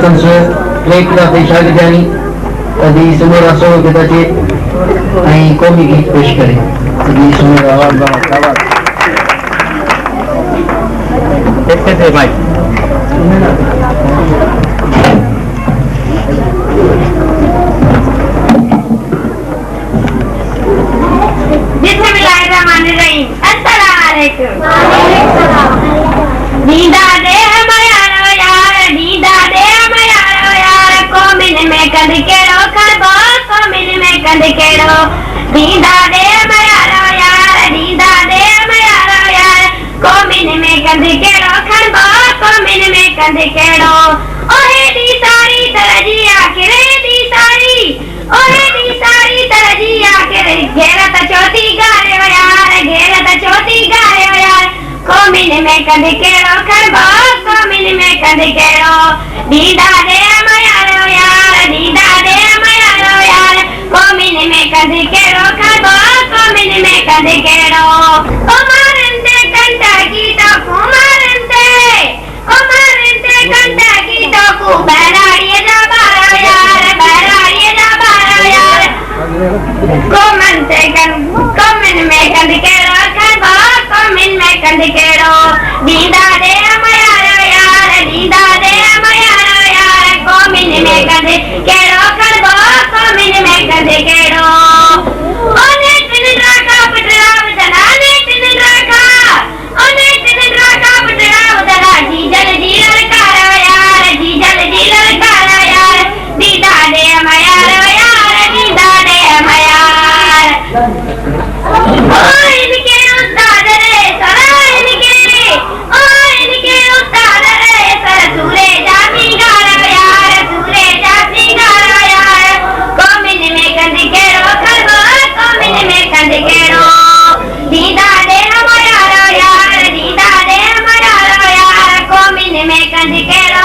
सरपंच प्लेटला पेशाग जानी अभी समोर असो गीताचे आणि कौमी गीत पेश करे अभी समोर आवाज देखते भाई दीदा दे मयारो यार दीदा दे मयारो यार कोमिन में कंद केड़ो खरबो कोमिन में कंद केड़ो दीदा दे मयारो यार दीदा दे मयारो यार कोमिन में कंद केड़ो खरबो कोमिन में कंद केड़ो ओहे दी सारी तरजिया करे दी सारी ओहे दी सारी तरजिया करे घेरत चौथी गारे यार घेरत चौथी गारे यार कोमिन में कंद केड़ो खरबो कोमिन में कंद केड़ो दीदा दे मयारो यार दीदा दे मयारो यार कोमिन में कंद केड़ो खरबो कोमिन में कंद केड़ो ओ मारंते कंटा की तो कुमारंते ओ मारंते कंटा की तो कु बराड़िए जा बारो यार बराड़िए जा बारो यार कोमिन में कंद केड़ो खरबो कोमिन में कंद केड़ो दीदा दे मयारो यार दीदा दे मयारो यार कोमिन में कंद केड़ो खरबो कोमिन में कंद केड़ो ओने तिनरा का पटराव दला ने तिनरा का ओने तिनरा का पटराव दला जीजल जीलर कारो यार जीजल जीलर कारो यार दीदा दे मयारो यार दीदा दे मयार इनके उस्ताद रे सरा इनके उस्ताद रे सर सूरे जाती गारो यार सूरे जाती गारो यार कोमिन में कंद केड़ो खरबो कोमिन में कंद केड़ो दीदा दे मयारो यार दीदा दे मयारो यार कोमिन में कंद केड़ो